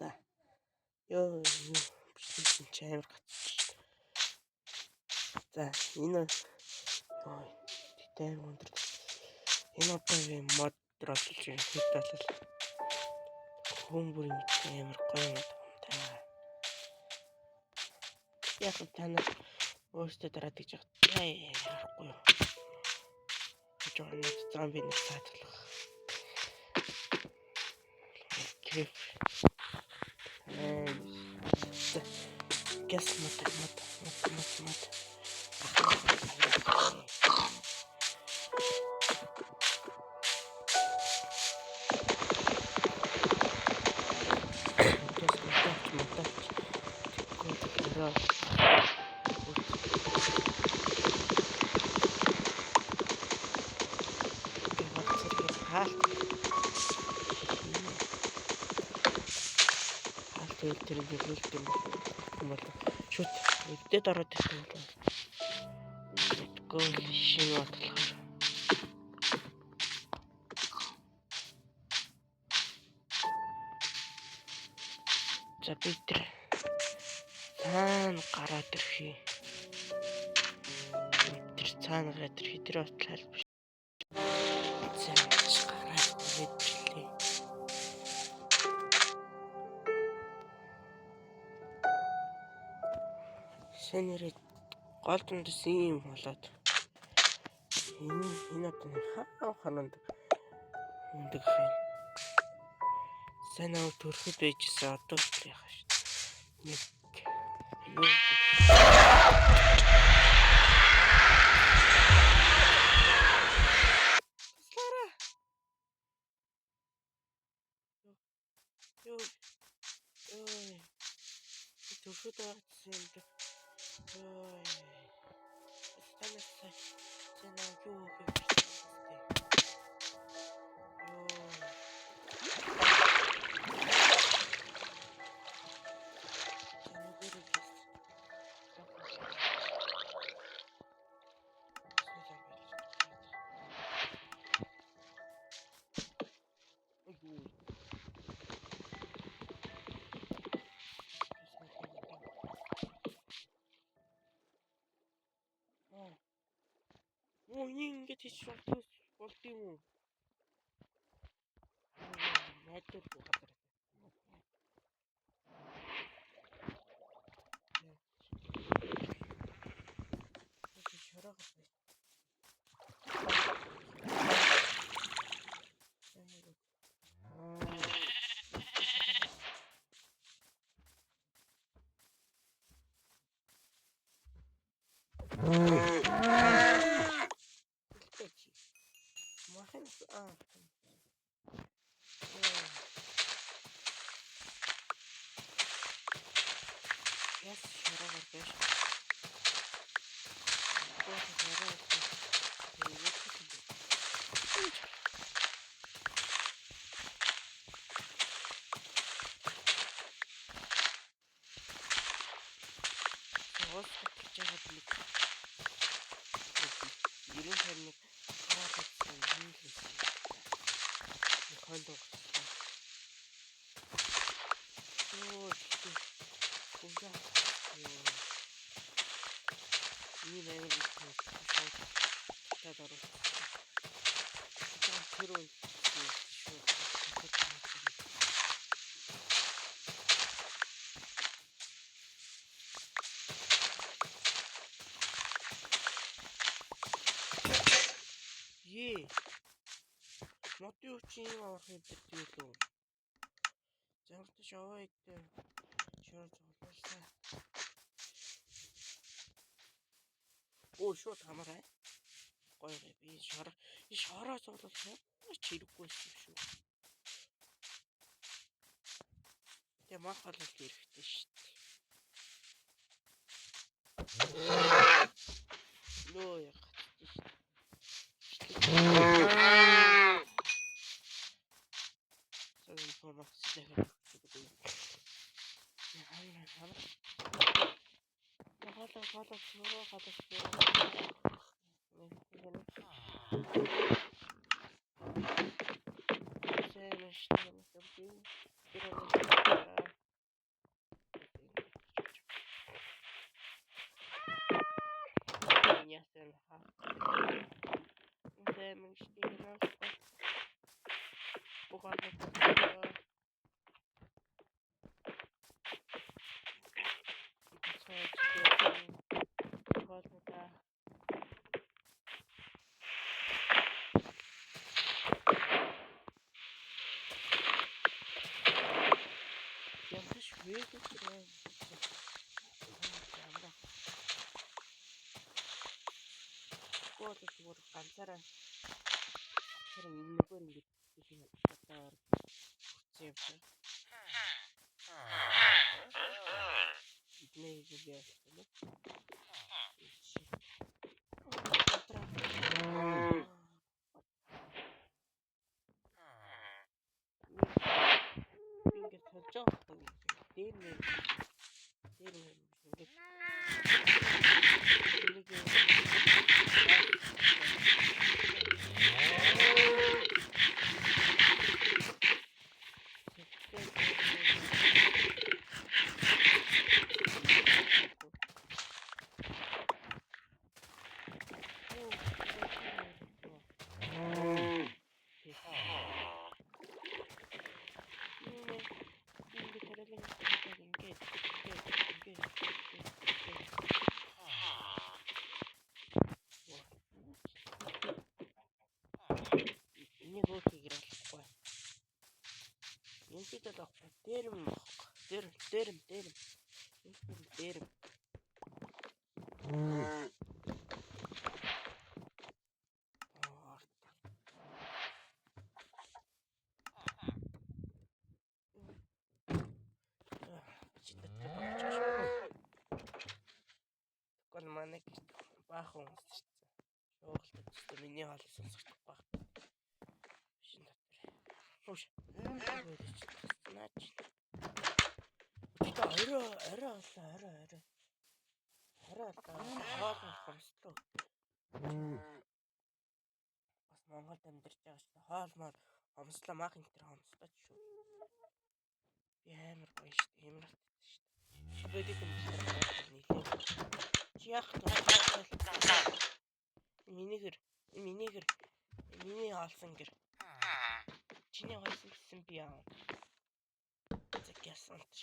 За. Ёо бичсэн чи амар гацчих. За энэ тэтэр өндөр. Энэ одоо мод дээр олж юм хөдөлөл. Хүмүүрийн амар гоё юм таа. Яг танаа өөртөө дараад гэж яахгүй юу. Жоо зомби нэг саадлах. Кэф. Гэс мод. Тэр бүлэлт юм бол шүт өдөөд ороод ирсэн юм. Гол шин бодлохоор. За би тэр цаана гараад ирхий. Тэр цаана гараад ирхий тэр бодлоо биш. За гараад ирлээ. Сэнэрээ гол дундас юм болоод энэ одоо хананд өндөг хай. Санаа төрөхөд байжсэн одоо л яхаа шүү. Нэг юу төрөхөд байжсэн юм даа. Станасаа санаа юу гэх юм. Ингэж хийж болд юм уу? Найдвар хатар. Мотив чи юм авах юм дэртгэлөө. Замтаж аваа идэ. Шорж олуулсан. Шууд хамаарай. Гоё би шороос олуулсан. Чирэггүй шүү. Тэгээ мах олол ирэхтэй шүү дээ. Нөө яг. ганцаараа хэрэг нэггээр ингэж бодоор үзье. Нэг яг тийм. Ингээд болж байгаа. Дээр нэг Дэрэм. Гол манай баахан ус. Шоолтой миний хаал сонсох баг. Шин дотор. Хөөш. Наач. Арай. Хоол хомслоо. Бас Монголд амьдарч байгаа шүү. Хоол мал хомслоо мах энэ төр хомслооч шүү. Би амар гоё шүү. Ямар татдаг шүү. Шибэдэг юм шиг нийлээ. Чи яах вэ? Миний хаалсан гэр. Чиний хаалсан гэсэн би яа. Ясан ч.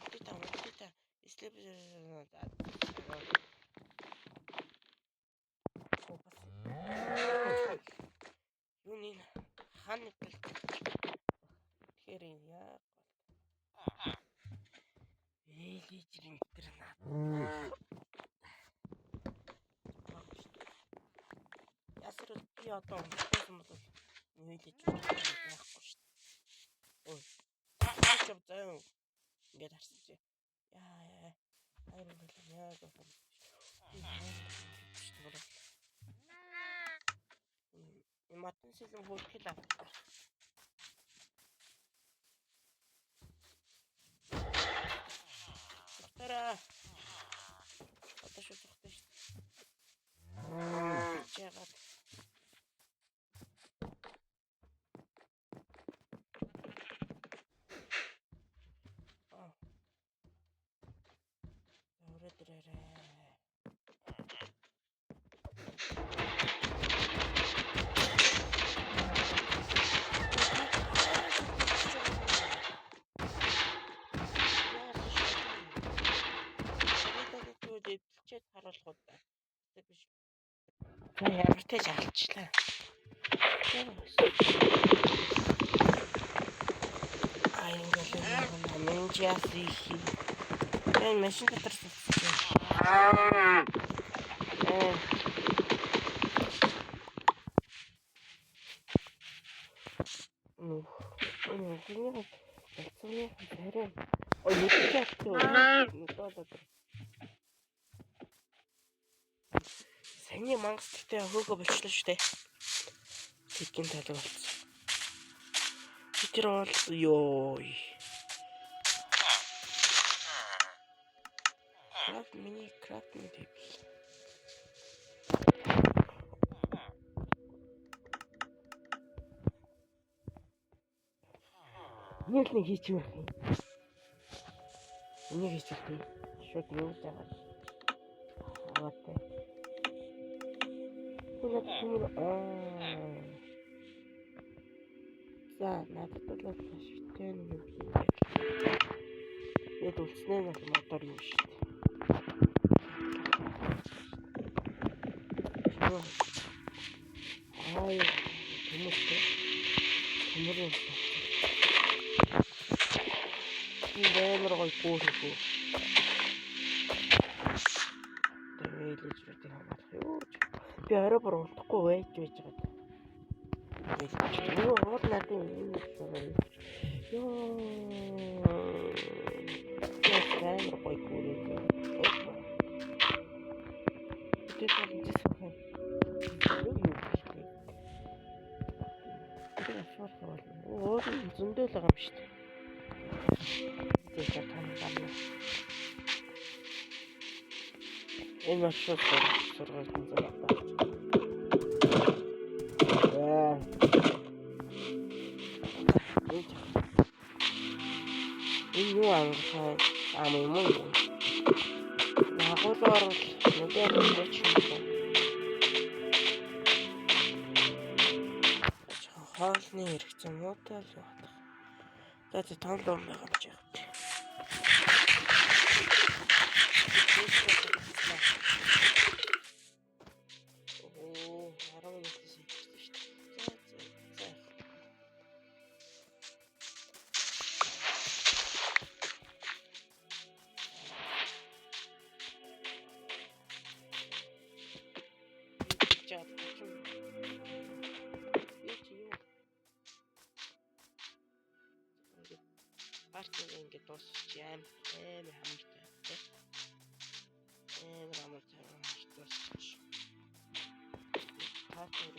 Өдөртөө эслэп юуны ханыг тэгэхээр яа ээлжирэн тэр наа. Ясэр би одоо унтсан бол нээлж байхгүй шүү. Ой. Чав заяа. Ингээд харсан чи. Яа. Хайр бол яа гэх юм. Матан сэлэн хөлтгөл аа. Тара. Одоо шүү тохтой шүү. Чагаад. Ямартай жаалчлаа. Ингээд менжиас ихи. Энэ машин дотор суусан. Саний мангастай хөөгөө болчихлоо шүү дээ. Тэдгийн тал болсон. Тэр бол ёо. Крафт мини тэйбл. Нэг хийчих юм. Энийг хийчих юм. Шууд юу байгаа. Аваатай. За надад бол шигтэй нэг юм шиг. Эд үлснээ бол мотор юм шүү дээ. Ой, төмөртэй. Төмөр юм. Бэмэр гой гуургүй. Тэгэлж үрдээ хамаах юу. Би орой бүр унтахгүй байж байгаа. Юу уул надын юм шиг. Ёо. Бэмэр гой гуургүй. Тэр бол зэсхэн. Өөр зөндөл байгаа юм шүү дээ. Тэгээд тань гарна. Энэ маршрут сургалтын зураг байна. Энэ юу ангахаа ам юм уу? Нагуулаар нэгэн өгч юм. Хоолны хэрэгцээ муутай л байна. За том дом байгаа юм чи. Оо, 10 минут шийдчихсэн шүү дээ. За. Паркинг ингээд дуусчих юм. Хамартай. Хамартай дуусчих. Паркинг